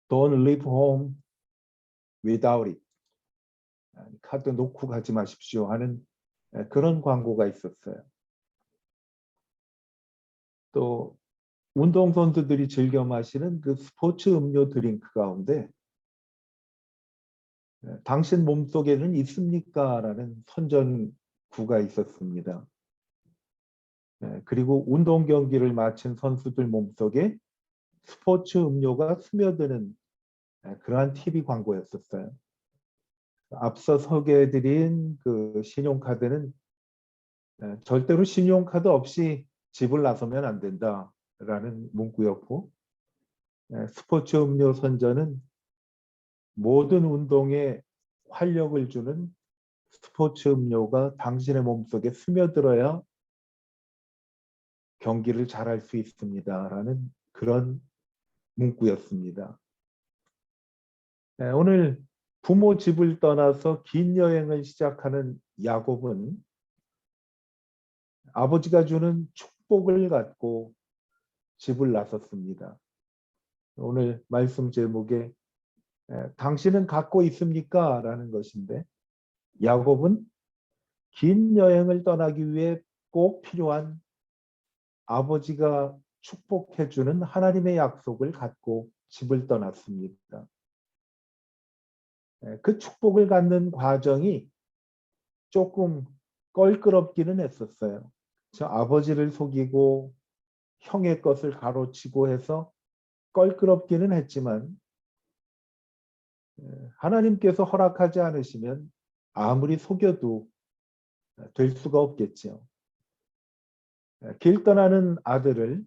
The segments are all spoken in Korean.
Don't leave home without it. 카드 놓고 가지 마십시오 하는 그런 광고가 있었어요. 또 운동선수들이 즐겨 마시는 그 스포츠 음료 드링크 가운데 당신 몸속에는 있습니까? 라는 선전구가 있었습니다. 그리고 운동 경기를 마친 선수들 몸속에 스포츠 음료가 스며드는 그러한 TV 광고였었어요. 앞서 소개해드린 그 신용카드는 절대로 신용카드 없이 집을 나서면 안 된다라는 문구였고, 스포츠 음료 선전은 모든 운동에 활력을 주는 스포츠 음료가 당신의 몸속에 스며들어야 경기를 잘할 수 있습니다라는 그런 문구였습니다. 오늘 부모 집을 떠나서 긴 여행을 시작하는 야곱은 아버지가 주는 축복을 갖고 집을 나섰습니다. 오늘 말씀 제목에 당신은 갖고 있습니까? 라는 것인데, 야곱은 긴 여행을 떠나기 위해 꼭 필요한 아버지가 축복해 주는 하나님의 약속을 갖고 집을 떠났습니다. 그 축복을 갖는 과정이 조금 껄끄럽기는 했었어요. 저 아버지를 속이고 형의 것을 가로치고 해서 껄끄럽기는 했지만, 하나님께서 허락하지 않으시면 아무리 속여도 될 수가 없겠죠. 길 떠나는 아들을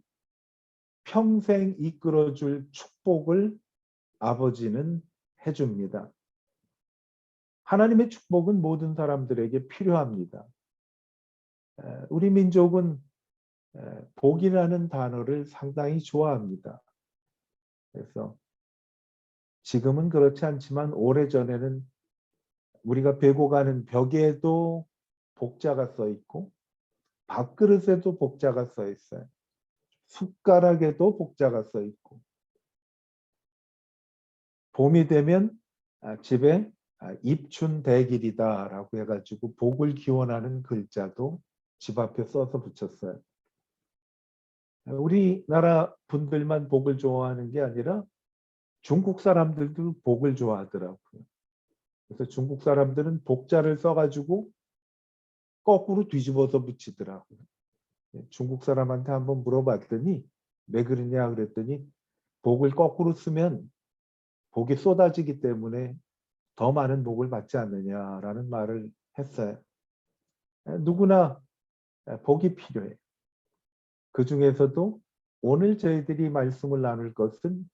평생 이끌어줄 축복을 아버지는 해줍니다. 하나님의 축복은 모든 사람들에게 필요합니다. 우리 민족은 복이라는 단어를 상당히 좋아합니다. 그래서 지금은 그렇지 않지만 오래전에는 우리가 베고 가는 벽에도 복자가 써 있고 밥그릇에도 복자가 써 있어요. 숟가락에도 복자가 써 있고, 봄이 되면 집에 입춘대길이다라고 해가지고 복을 기원하는 글자도 집 앞에 써서 붙였어요. 우리나라 분들만 복을 좋아하는 게 아니라 중국 사람들도 복을 좋아하더라고요. 그래서 중국 사람들은 복자를 써가지고 거꾸로 뒤집어서 붙이더라고요. 중국 사람한테 한번 물어봤더니 왜 그러냐 그랬더니 복을 거꾸로 쓰면 복이 쏟아지기 때문에 더 많은 복을 받지 않느냐라는 말을 했어요. 누구나 복이 필요해요. 그 중에서도 오늘 저희들이 말씀을 나눌 것은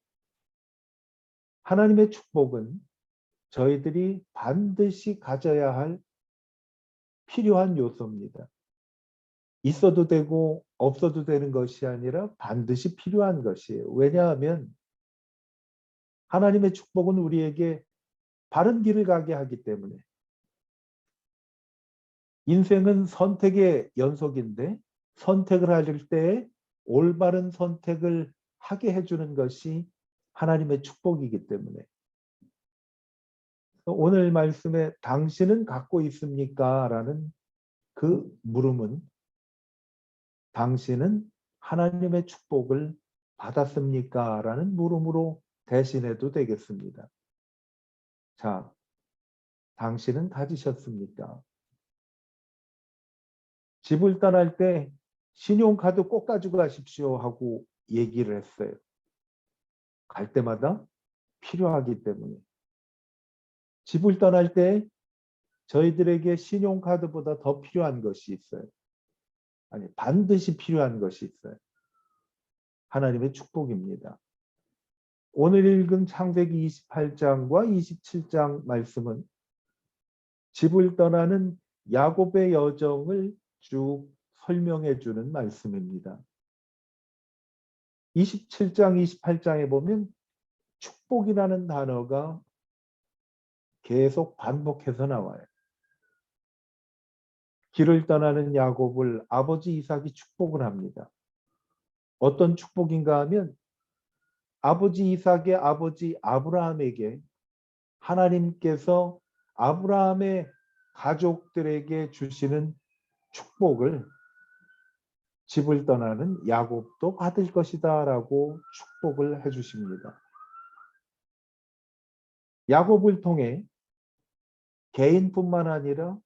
하나님의 축복은 저희들이 반드시 가져야 할 필요한 요소입니다. 있어도 되고 없어도 되는 것이 아니라 반드시 필요한 것이에요. 왜냐하면 하나님의 축복은 우리에게 바른 길을 가게 하기 때문에. 인생은 선택의 연속인데 선택을 할 때 올바른 선택을 하게 해주는 것이 하나님의 축복이기 때문에. 오늘 말씀에 당신은 갖고 있습니까? 라는 그 물음은 당신은 하나님의 축복을 받았습니까? 라는 물음으로 대신해도 되겠습니다. 자, 당신은 가지셨습니까? 집을 떠날 때 신용카드 꼭 가지고 가십시오 하고 얘기를 했어요. 갈 때마다 필요하기 때문에. 집을 떠날 때 저희들에게 신용카드보다 더 필요한 것이 있어요. 아니, 반드시 필요한 것이 있어요. 하나님의 축복입니다. 오늘 읽은 창세기 28장과 27장 말씀은 집을 떠나는 야곱의 여정을 쭉 설명해 주는 말씀입니다. 27장, 28장에 보면 축복이라는 단어가 계속 반복해서 나와요. 길을 떠나는 야곱을 아버지 이삭이 축복을 합니다. 어떤 축복인가 하면 아버지 이삭의 아버지 아브라함에게 하나님께서 아브라함의 가족들에게 주시는 축복을 집을 떠나는 야곱도 받을 것이다 라고 축복을 해 주십니다. 야곱을 통해 개인뿐만 아니라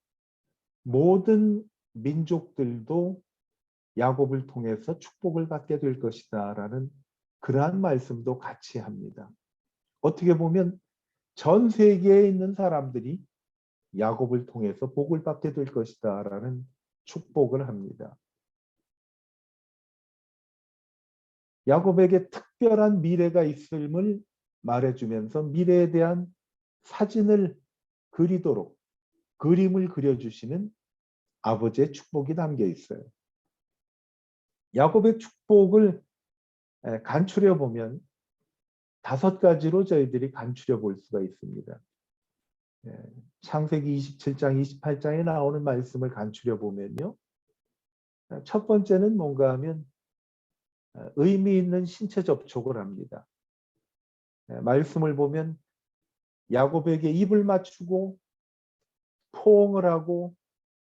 모든 민족들도 야곱을 통해서 축복을 받게 될 것이다 라는 그러한 말씀도 같이 합니다. 어떻게 보면 전 세계에 있는 사람들이 야곱을 통해서 복을 받게 될 것이다 라는 축복을 합니다. 야곱에게 특별한 미래가 있음을 말해주면서 미래에 대한 사진을 그리도록 그림을 그려주시는 아버지의 축복이 담겨 있어요. 야곱의 축복을 간추려 보면 5가지로 저희들이 간추려 볼 수가 있습니다. 창세기 27장, 28장에 나오는 말씀을 간추려 보면요. 첫 번째는 뭔가 하면 의미 있는 신체 접촉을 합니다. 말씀을 보면 야곱에게 입을 맞추고 포옹을 하고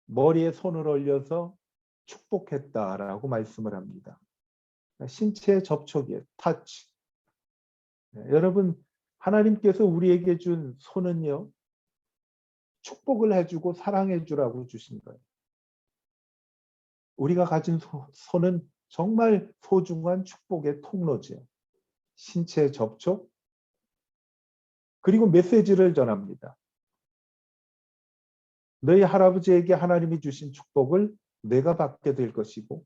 머리에 손을 올려서 축복했다라고 말씀을 합니다. 신체 접촉이에요. 터치. 여러분, 하나님께서 우리에게 준 손은요, 축복을 해주고 사랑해주라고 주신 거예요. 우리가 가진 손은 정말 소중한 축복의 통로죠. 신체 접촉, 그리고 메시지를 전합니다. 너희 할아버지에게 하나님이 주신 축복을 내가 받게 될 것이고,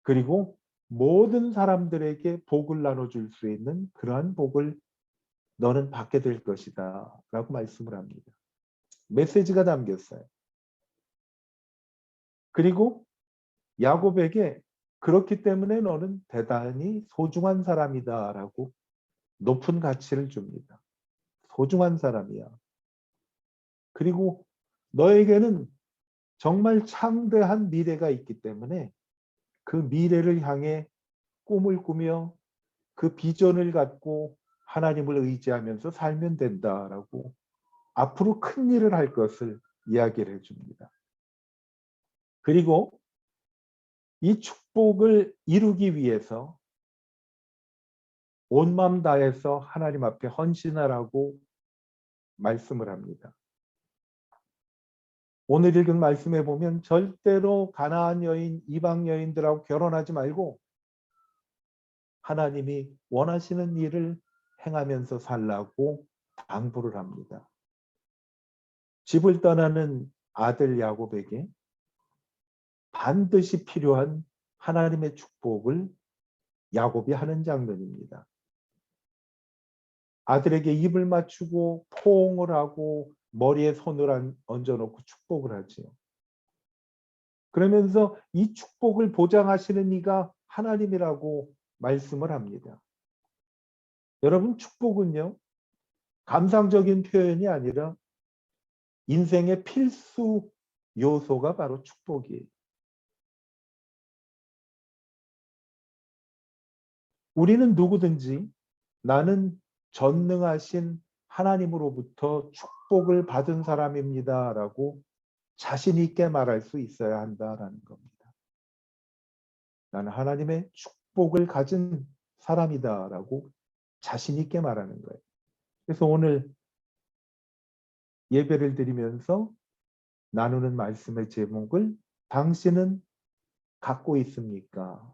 그리고 모든 사람들에게 복을 나눠줄 수 있는 그러한 복을 너는 받게 될 것이다 라고 말씀을 합니다. 메시지가 담겼어요. 그리고 야곱에게 그렇기 때문에 너는 대단히 소중한 사람이다 라고 높은 가치를 줍니다. 소중한 사람이야. 그리고 너에게는 정말 창대한 미래가 있기 때문에 그 미래를 향해 꿈을 꾸며 그 비전을 갖고 하나님을 의지하면서 살면 된다라고 앞으로 큰 일을 할 것을 이야기를 해줍니다. 그리고 이 축복을 이루기 위해서 온 마음 다해서 하나님 앞에 헌신하라고 말씀을 합니다. 오늘 읽은 말씀에 보면 절대로 가나안 여인, 이방 여인들하고 결혼하지 말고 하나님이 원하시는 일을 행하면서 살라고 당부를 합니다. 집을 떠나는 아들 야곱에게 반드시 필요한 하나님의 축복을 야곱이 하는 장면입니다. 아들에게 입을 맞추고 포옹을 하고 머리에 손을 얹어놓고 축복을 하지요. 그러면서 이 축복을 보장하시는 이가 하나님이라고 말씀을 합니다. 여러분, 축복은요, 감상적인 표현이 아니라 인생의 필수 요소가 바로 축복이에요. 우리는 누구든지 나는 전능하신 하나님으로부터 축복을 받은 사람입니다 라고 자신 있게 말할 수 있어야 한다라는 겁니다. 나는 하나님의 축복을 가진 사람이다 라고 자신 있게 말하는 거예요. 그래서 오늘 예배를 드리면서 나누는 말씀의 제목을 당신은 갖고 있습니까?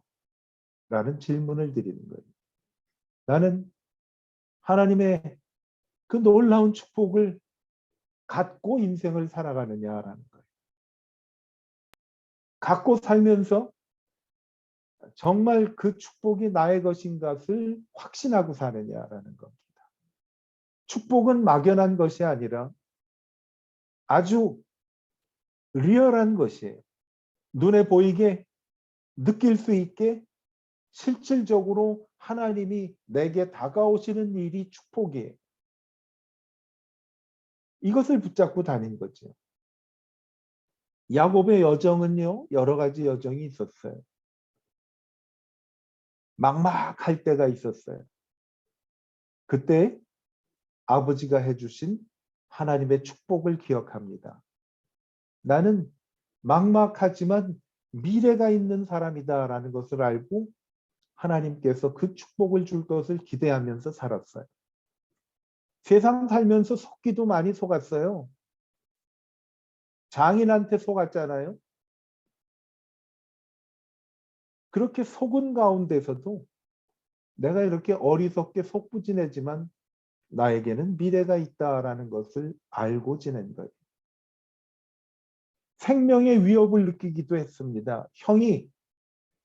라는 질문을 드리는 거예요. 나는 하나님의 그 놀라운 축복을 갖고 인생을 살아가느냐라는 거예요. 갖고 살면서 정말 그 축복이 나의 것인 것을 확신하고 사느냐라는 겁니다. 축복은 막연한 것이 아니라 아주 리얼한 것이에요. 눈에 보이게 느낄 수 있게 실질적으로 하나님이 내게 다가오시는 일이 축복이에요. 이것을 붙잡고 다닌 거죠. 야곱의 여정은요, 여러 가지 여정이 있었어요. 막막할 때가 있었어요. 그때 아버지가 해주신 하나님의 축복을 기억합니다. 나는 막막하지만 미래가 있는 사람이다라는 것을 알고 하나님께서 그 축복을 줄 것을 기대하면서 살았어요. 세상 살면서 속기도 많이 속았어요. 장인한테 속았잖아요. 그렇게 속은 가운데서도 내가 이렇게 어리석게 속부지내지만 나에게는 미래가 있다라는 것을 알고 지낸 거예요. 생명의 위협을 느끼기도 했습니다. 형이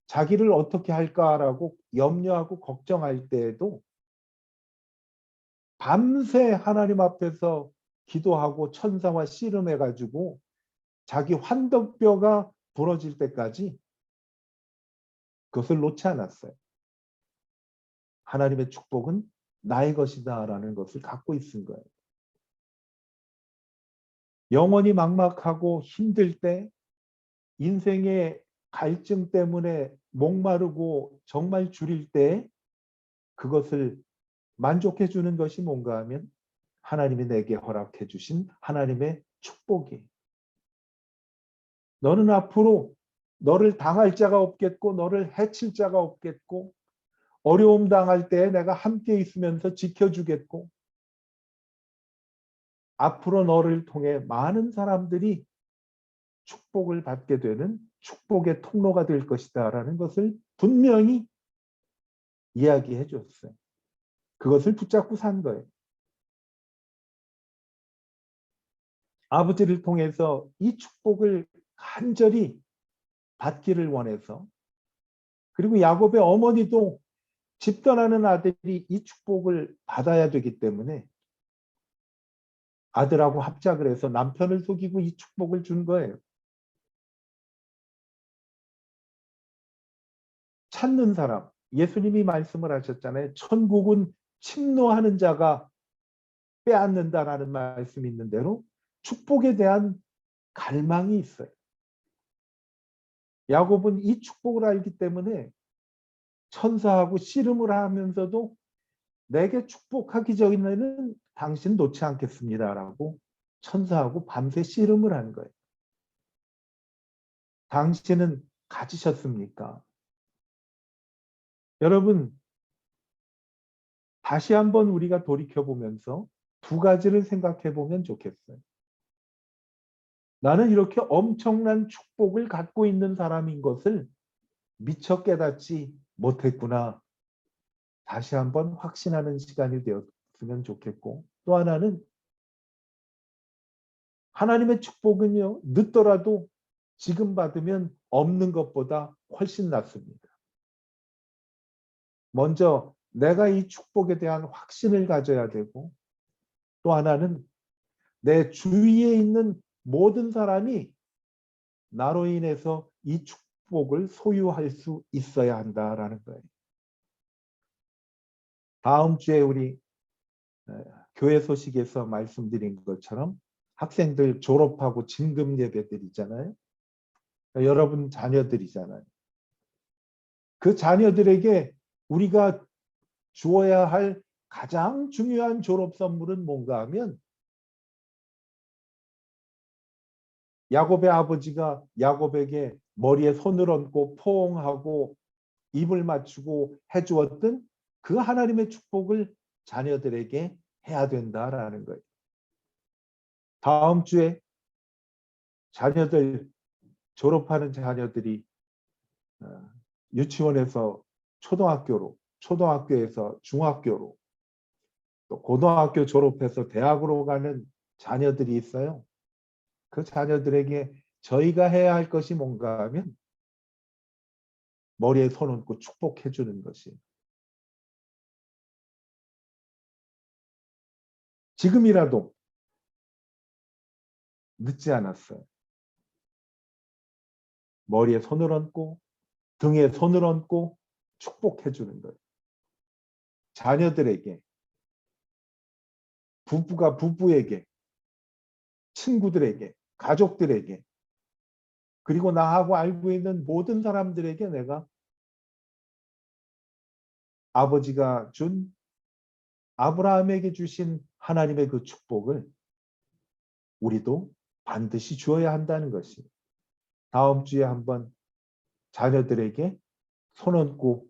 자기를 어떻게 할까라고 염려하고 걱정할 때에도 밤새 하나님 앞에서 기도하고 천사와 씨름해가지고 자기 환덕뼈가 부러질 때까지 그것을 놓지 않았어요. 하나님의 축복은 나의 것이다라는 것을 갖고 있은 거예요. 영원히 막막하고 힘들 때, 인생의 갈증 때문에 목마르고 정말 줄일 때 그것을 만족해 주는 것이 뭔가 하면 하나님이 내게 허락해 주신 하나님의 축복이에요. 너는 앞으로 너를 당할 자가 없겠고 너를 해칠 자가 없겠고 어려움 당할 때에 내가 함께 있으면서 지켜주겠고 앞으로 너를 통해 많은 사람들이 축복을 받게 되는 축복의 통로가 될 것이다 라는 것을 분명히 이야기해 줬어요. 그것을 붙잡고 산 거예요. 아버지를 통해서 이 축복을 간절히 받기를 원해서 그리고 야곱의 어머니도 집 떠나는 아들이 이 축복을 받아야 되기 때문에 아들하고 합작을 해서 남편을 속이고 이 축복을 준 거예요. 찾는 사람, 예수님이 말씀을 하셨잖아요. 천국은 침노하는 자가 빼앗는다라는 말씀이 있는 대로 축복에 대한 갈망이 있어요. 야곱은 이 축복을 알기 때문에 천사하고 씨름을 하면서도 내게 축복하기 전에는 당신 놓지 않겠습니다라고 천사하고 밤새 씨름을 한 거예요. 당신은 가지셨습니까? 여러분, 다시 한번 우리가 돌이켜보면서 두 가지를 생각해 보면 좋겠어요. 나는 이렇게 엄청난 축복을 갖고 있는 사람인 것을 미처 깨닫지 못했구나. 다시 한번 확신하는 시간이 되었으면 좋겠고, 또 하나는 하나님의 축복은요, 늦더라도 지금 받으면 없는 것보다 훨씬 낫습니다. 먼저 내가 이 축복에 대한 확신을 가져야 되고, 또 하나는 내 주위에 있는 모든 사람이 나로 인해서 이 축복을 소유할 수 있어야 한다라는 거예요. 다음 주에 우리 교회 소식에서 말씀드린 것처럼 학생들 졸업하고 진급 예배들 있잖아요. 여러분 자녀들이잖아요. 그 자녀들에게 우리가 주어야 할 가장 중요한 졸업 선물은 뭔가 하면 야곱의 아버지가 야곱에게 머리에 손을 얹고 포옹하고 입을 맞추고 해주었던 그 하나님의 축복을 자녀들에게 해야 된다라는 거예요. 다음 주에 자녀들 졸업하는 자녀들이 유치원에서 초등학교로, 초등학교에서 중학교로, 또 고등학교 졸업해서 대학으로 가는 자녀들이 있어요. 그 자녀들에게 저희가 해야 할 것이 뭔가 하면 머리에 손 얹고 축복해 주는 것이 지금이라도 늦지 않았어요. 머리에 손을 얹고 등에 손을 얹고 축복해 주는 거예요. 자녀들에게, 부부가 부부에게, 친구들에게, 가족들에게, 그리고 나하고 알고 있는 모든 사람들에게 내가 아버지가 준 아브라함에게 주신 하나님의 그 축복을 우리도 반드시 주어야 한다는 것이 다음 주에 한번 자녀들에게 손 얹고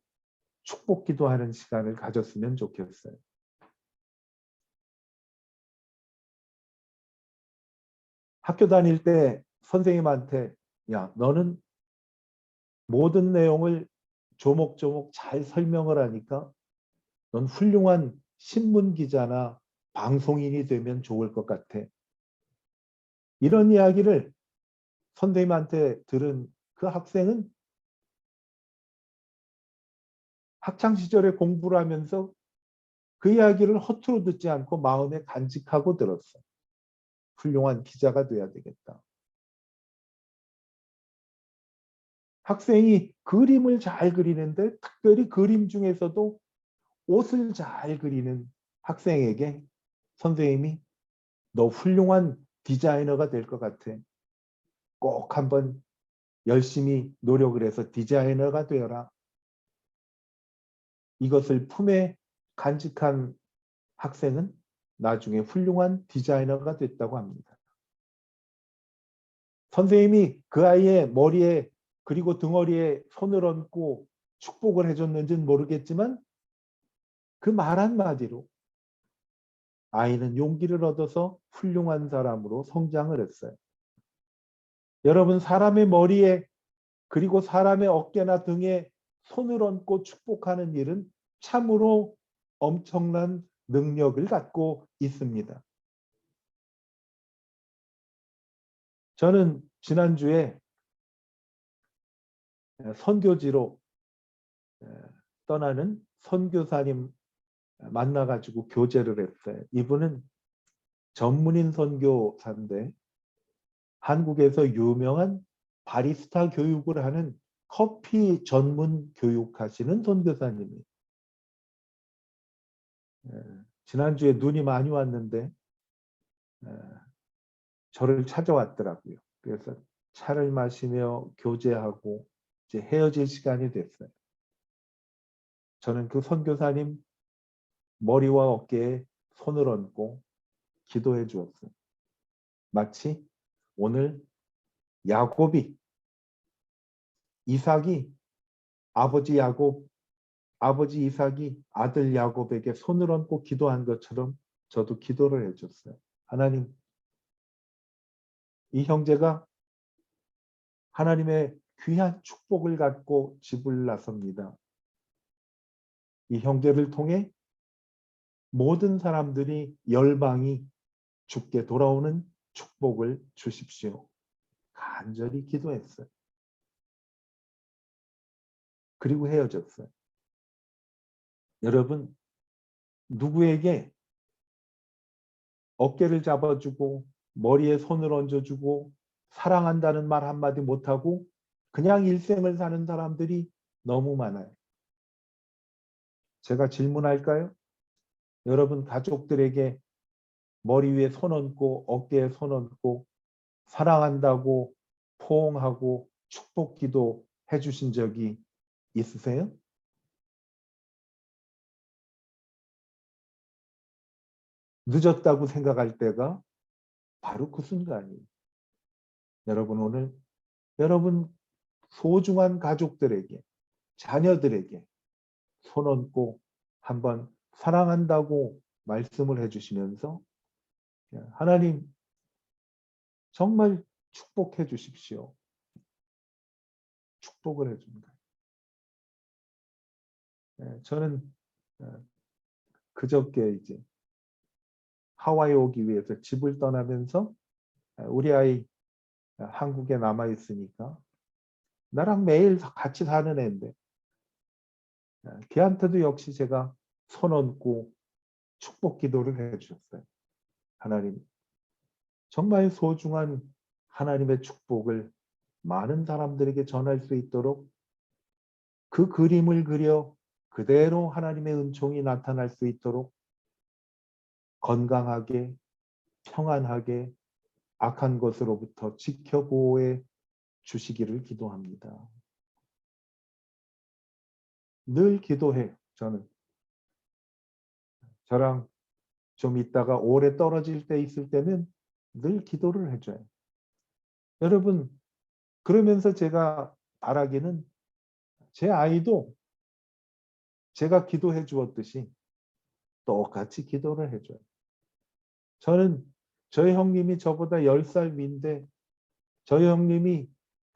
축복 기도하는 시간을 가졌으면 좋겠어요. 학교 다닐 때 선생님한테 야, 너는 모든 내용을 조목조목 잘 설명을 하니까 넌 훌륭한 신문 기자나 방송인이 되면 좋을 것 같아. 이런 이야기를 선생님한테 들은 그 학생은 학창 시절에 공부를 하면서 그 이야기를 허투루 듣지 않고 마음에 간직하고 들었어. 훌륭한 기자가 돼야 되겠다. 학생이 그림을 잘 그리는데 특별히 그림 중에서도 옷을 잘 그리는 학생에게 선생님이 너 훌륭한 디자이너가 될 것 같아. 꼭 한번 열심히 노력을 해서 디자이너가 되어라. 이것을 품에 간직한 학생은 나중에 훌륭한 디자이너가 됐다고 합니다. 선생님이 그 아이의 머리에 그리고 등허리에 손을 얹고 축복을 해줬는지는 모르겠지만 그 말 한마디로 아이는 용기를 얻어서 훌륭한 사람으로 성장을 했어요. 여러분 사람의 머리에 그리고 사람의 어깨나 등에 손을 얹고 축복하는 일은 참으로 엄청난 능력을 갖고 있습니다. 저는 지난주에 선교지로 떠나는 선교사님 만나가지고 교제를 했어요. 이분은 전문인 선교사인데 한국에서 유명한 바리스타 교육을 하는 커피 전문 교육하시는 선교사님이에요. 지난주에 눈이 많이 왔는데 저를 찾아왔더라고요. 그래서 차를 마시며 교제하고 이제 헤어질 시간이 됐어요. 저는 그 선교사님 머리와 어깨에 손을 얹고 기도해 주었어요. 마치 오늘 야곱이 이삭이 아버지 야곱 아버지 이삭이 아들 야곱에게 손을 얹고 기도한 것처럼 저도 기도를 해줬어요. 하나님, 이 형제가 하나님의 귀한 축복을 갖고 집을 나섭니다. 이 형제를 통해 모든 사람들이 열방이 주께 돌아오는 축복을 주십시오. 간절히 기도했어요. 그리고 헤어졌어요. 여러분, 누구에게 어깨를 잡아주고 머리에 손을 얹어주고 사랑한다는 말 한마디 못하고 그냥 일생을 사는 사람들이 너무 많아요. 제가 질문할까요? 여러분 가족들에게 머리 위에 손 얹고 어깨에 손 얹고 사랑한다고 포옹하고 축복 기도 해주신 적이 있으세요? 늦었다고 생각할 때가 바로 그 순간이에요. 여러분 오늘 여러분 소중한 가족들에게 자녀들에게 손 얹고 한번 사랑한다고 말씀을 해주시면서 하나님 정말 축복해 주십시오. 축복을 해줍니다. 저는 그저께 이제 하와이 오기 위해서 집을 떠나면서 우리 아이 한국에 남아 있으니까 나랑 매일 같이 사는 애인데 걔한테도 역시 제가 손 얹고 축복 기도를 해주셨어요. 하나님 정말 소중한 하나님의 축복을 많은 사람들에게 전할 수 있도록 그 그림을 그려 그대로 하나님의 은총이 나타날 수 있도록 건강하게 평안하게 악한 것으로부터 지켜보호해 주시기를 기도합니다. 늘 기도해요. 저는 저랑 좀 있다가 오래 떨어질 때 있을 때는 늘 기도를 해줘요. 여러분, 그러면서 제가 바라기는 제 아이도 제가 기도해 주었듯이 똑같이 기도를 해줘요. 저는 저희 형님이 저보다 10살 위인데 저희 형님이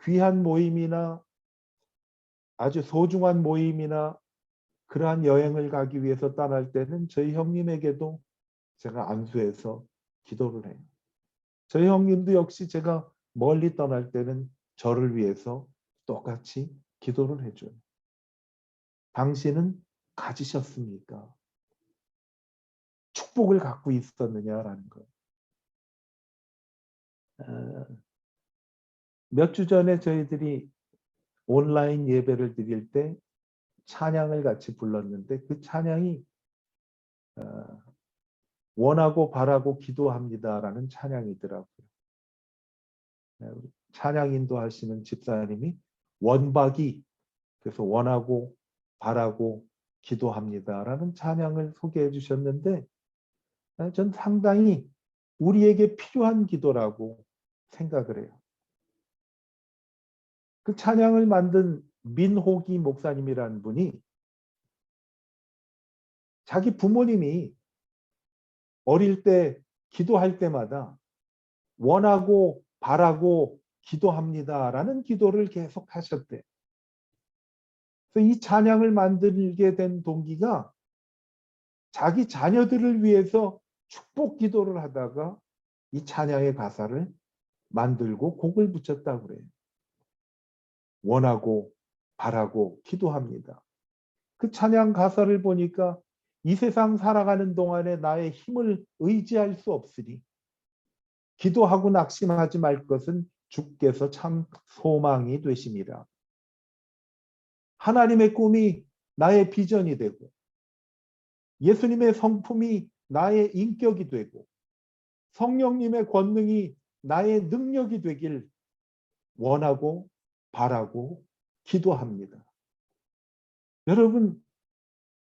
귀한 모임이나 아주 소중한 모임이나 그러한 여행을 가기 위해서 떠날 때는 저희 형님에게도 제가 안수해서 기도를 해요. 저희 형님도 역시 제가 멀리 떠날 때는 저를 위해서 똑같이 기도를 해줘요. 당신은 가지셨습니까? 축복을 갖고 있었느냐라는 거예요. 몇 주 전에 저희들이 온라인 예배를 드릴 때 찬양을 같이 불렀는데 그 찬양이 원하고 바라고 기도합니다라는 찬양이더라고요. 찬양 인도하시는 집사님이 원박이, 그래서 원하고 바라고 기도합니다라는 찬양을 소개해 주셨는데 전 상당히 우리에게 필요한 기도라고 생각을 해요. 그 찬양을 만든 민호기 목사님이라는 분이 자기 부모님이 어릴 때 기도할 때마다 원하고 바라고 기도합니다라는 기도를 계속 하셨대요. 그래서 이 찬양을 만들게 된 동기가 자기 자녀들을 위해서 축복 기도를 하다가 이 찬양의 가사를 만들고 곡을 붙였다고 그래요. 원하고 바라고 기도합니다. 그 찬양 가사를 보니까 이 세상 살아가는 동안에 나의 힘을 의지할 수 없으니 기도하고 낙심하지 말 것은 주께서 참 소망이 되심이라. 하나님의 꿈이 나의 비전이 되고 예수님의 성품이 나의 인격이 되고 성령님의 권능이 나의 능력이 되길 원하고 바라고 기도합니다. 여러분,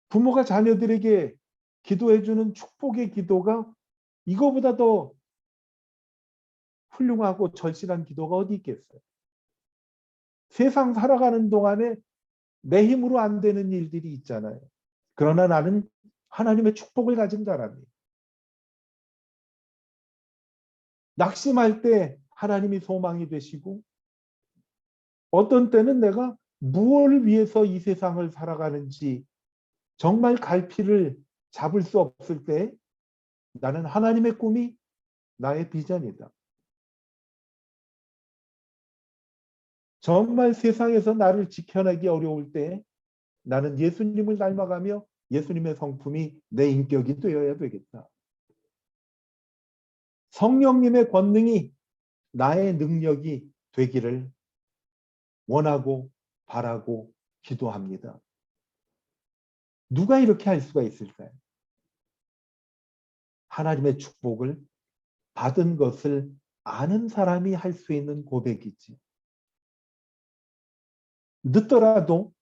부모가 자녀들에게 기도해주는 축복의 기도가 이거보다 더 훌륭하고 절실한 기도가 어디 있겠어요? 세상 살아가는 동안에 내 힘으로 안 되는 일들이 있잖아요. 그러나 나는 하나님의 축복을 가진 사람이에요. 낙심할 때 하나님이 소망이 되시고 어떤 때는 내가 무엇을 위해서 이 세상을 살아가는지 정말 갈피를 잡을 수 없을 때 나는 하나님의 꿈이 나의 비전이다. 정말 세상에서 나를 지켜내기 어려울 때 나는 예수님을 닮아가며 예수님의 성품이 내 인격이 되어야 되겠다. 성령님의 권능이 나의 능력이 되기를 원하고 바라고 기도합니다. 누가 이렇게 할 수가 있을까요? 하나님의 축복을 받은 것을 아는 사람이 할 수 있는 고백이지. 늦더라도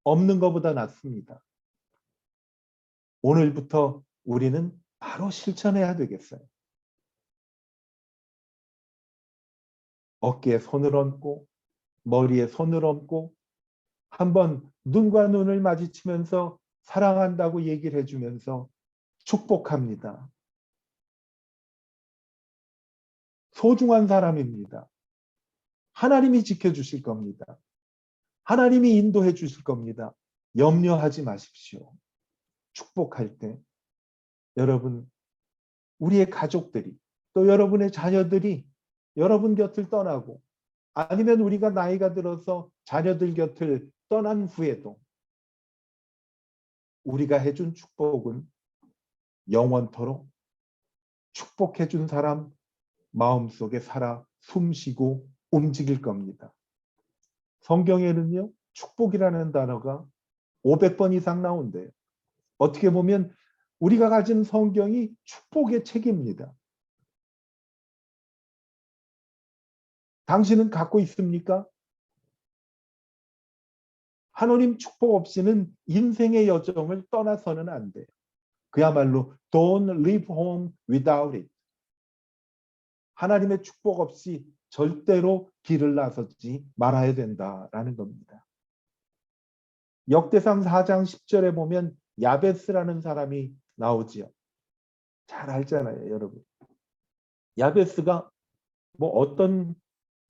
없는 것보다 낫습니다. 오늘부터 우리는 바로 실천해야 되겠어요. 어깨에 손을 얹고 머리에 손을 얹고 한번 눈과 눈을 마주치면서 사랑한다고 얘기를 해주면서 축복합니다. 소중한 사람입니다. 하나님이 지켜주실 겁니다. 하나님이 인도해 주실 겁니다. 염려하지 마십시오. 축복할 때 여러분, 우리의 가족들이 또 여러분의 자녀들이 여러분 곁을 떠나고 아니면 우리가 나이가 들어서 자녀들 곁을 떠난 후에도 우리가 해준 축복은 영원토록 축복해준 사람 마음속에 살아 숨쉬고 움직일 겁니다. 성경에는요, 축복이라는 단어가 500번 이상 나온대요. 어떻게 보면 우리가 가진 성경이 축복의 책입니다. 당신은 갖고 있습니까? 하나님 축복 없이는 인생의 여정을 떠나서는 안 돼요. 그야말로 don't leave home without it. 하나님의 축복 없이 절대로 길을 나서지 말아야 된다라는 겁니다. 역대상 4장 10절에 보면 야베스라는 사람이 나오지요. 잘 알잖아요, 여러분. 야베스가 뭐 어떤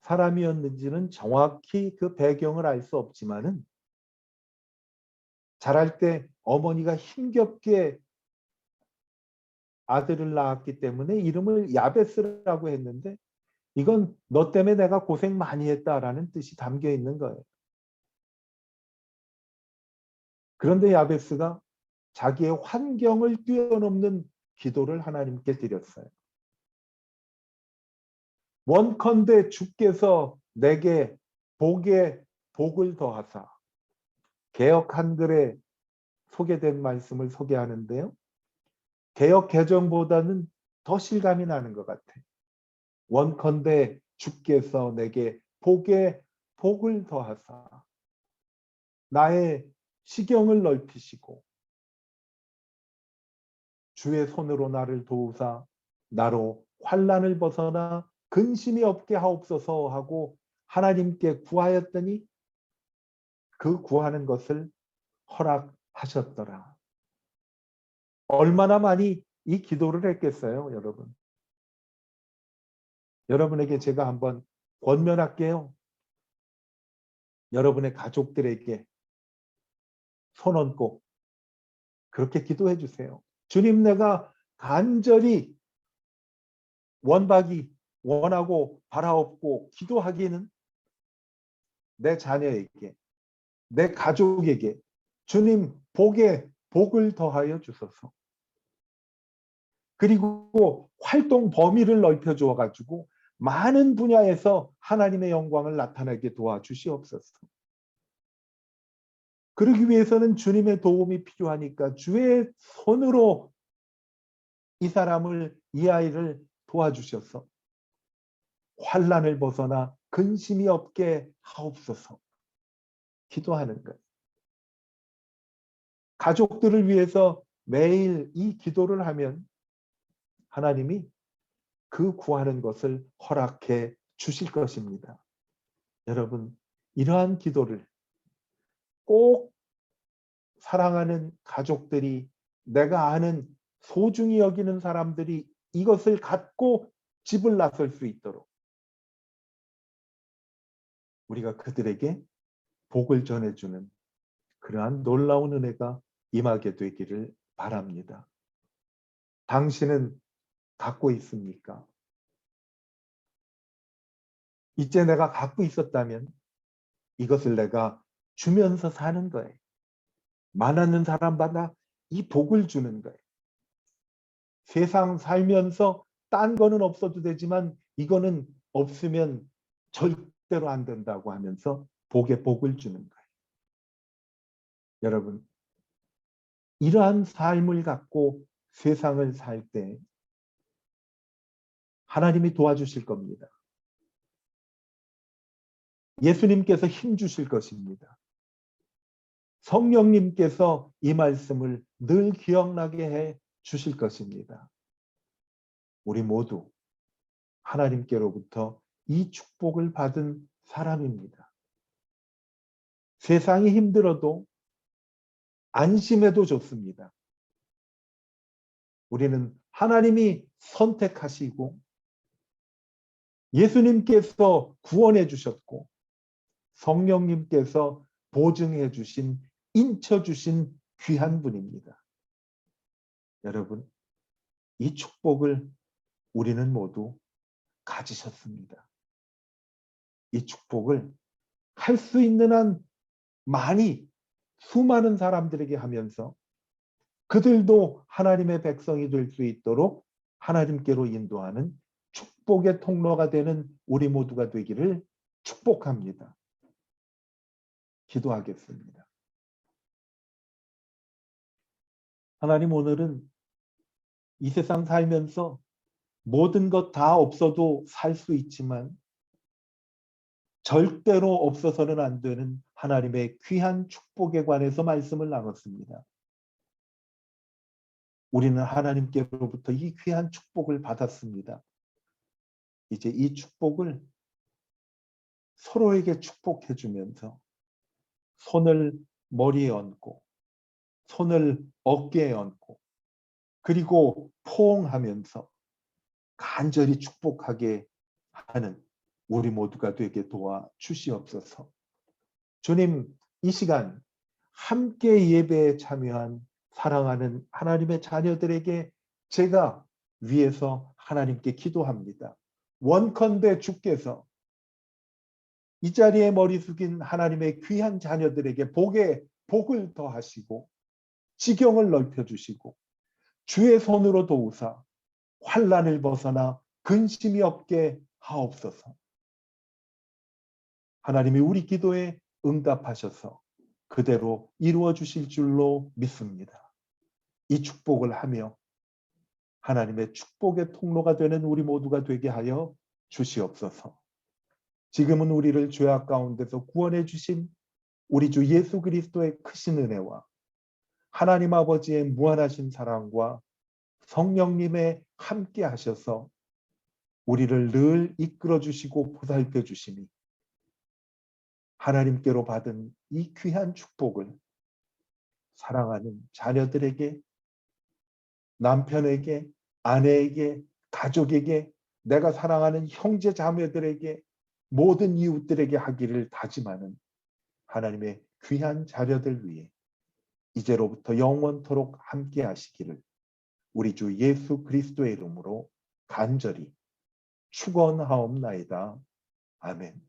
사람이었는지는 정확히 그 배경을 알 수 없지만은 자랄 때 어머니가 힘겹게 아들을 낳았기 때문에 이름을 야베스라고 했는데 이건 너 때문에 내가 고생 많이 했다라는 뜻이 담겨 있는 거예요. 그런데 야베스가 자기의 환경을 뛰어넘는 기도를 하나님께 드렸어요. 원컨대 주께서 내게 복에 복을 더하사. 개역 한글에 소개된 말씀을 소개하는데요. 개역 개정보다는 더 실감이 나는 것 같아요. 원컨대 주께서 내게 복에 복을 더하사 나의 시경을 넓히시고 주의 손으로 나를 도우사 나로 환난을 벗어나 근심이 없게 하옵소서 하고 하나님께 구하였더니 그 구하는 것을 허락하셨더라. 얼마나 많이 이 기도를 했겠어요, 여러분. 여러분에게 제가 한번 권면할게요. 여러분의 가족들에게 손 얹고 그렇게 기도해 주세요. 주님, 내가 간절히 원하고 바라옵고 기도하기는 내 자녀에게, 내 가족에게 주님 복에 복을 더하여 주소서. 그리고 활동 범위를 넓혀 주어 가지고 많은 분야에서 하나님의 영광을 나타내게 도와주시옵소서. 그러기 위해서는 주님의 도움이 필요하니까 주의 손으로 이 사람을, 이 아이를 도와주셔서 환난을 벗어나 근심이 없게 하옵소서. 기도하는 것. 가족들을 위해서 매일 이 기도를 하면 하나님이 그 구하는 것을 허락해 주실 것입니다. 여러분, 이러한 기도를 꼭 사랑하는 가족들이, 내가 아는 소중히 여기는 사람들이 이것을 갖고 집을 나설 수 있도록 우리가 그들에게 복을 전해주는 그러한 놀라운 은혜가 임하게 되기를 바랍니다. 당신은 갖고 있습니까? 이제 내가 갖고 있었다면 이것을 내가 주면서 사는 거예요. 많은 사람마다 이 복을 주는 거예요. 세상 살면서 딴 거는 없어도 되지만 이거는 없으면 절대로 안 된다고 하면서 복에 복을 주는 거예요. 여러분, 이러한 삶을 갖고 세상을 살 때 하나님이 도와주실 겁니다. 예수님께서 힘 주실 것입니다. 성령님께서 이 말씀을 늘 기억나게 해 주실 것입니다. 우리 모두 하나님께로부터 이 축복을 받은 사람입니다. 세상이 힘들어도 안심해도 좋습니다. 우리는 하나님이 선택하시고 예수님께서 구원해 주셨고 성령님께서 보증해 주신, 인쳐 주신 귀한 분입니다. 여러분, 이 축복을 우리는 모두 가지셨습니다. 이 축복을 할 수 있는 한 많이 수많은 사람들에게 하면서 그들도 하나님의 백성이 될 수 있도록 하나님께로 인도하는 축복의 통로가 되는 우리 모두가 되기를 축복합니다. 기도하겠습니다. 하나님, 오늘은 이 세상 살면서 모든 것 다 없어도 살 수 있지만 절대로 없어서는 안 되는 하나님의 귀한 축복에 관해서 말씀을 나눴습니다. 우리는 하나님께로부터 이 귀한 축복을 받았습니다. 이제 이 축복을 서로에게 축복해 주면서 손을 머리에 얹고 손을 어깨에 얹고 그리고 포옹하면서 간절히 축복하게 하는 우리 모두가 되게 도와 주시옵소서. 주님, 이 시간 함께 예배에 참여한 사랑하는 하나님의 자녀들에게 제가 위에서 하나님께 기도합니다. 원컨대 주께서 이 자리에 머리 숙인 하나님의 귀한 자녀들에게 복을 더하시고 지경을 넓혀주시고 주의 손으로 도우사 환난을 벗어나 근심이 없게 하옵소서. 하나님이 우리 기도에 응답하셔서 그대로 이루어 주실 줄로 믿습니다. 이 축복을 하며 하나님의 축복의 통로가 되는 우리 모두가 되게 하여 주시옵소서. 지금은 우리를 죄악 가운데서 구원해 주신 우리 주 예수 그리스도의 크신 은혜와 하나님 아버지의 무한하신 사랑과 성령님의 함께 하셔서 우리를 늘 이끌어 주시고 보살펴 주시니 하나님께로 받은 이 귀한 축복을 사랑하는 자녀들에게, 남편에게, 아내에게, 가족에게, 내가 사랑하는 형제 자매들에게, 모든 이웃들에게 하기를 다짐하는 하나님의 귀한 자녀들 위해 이제로부터 영원토록 함께 하시기를 우리 주 예수 그리스도의 이름으로 간절히 축원하옵나이다. 아멘.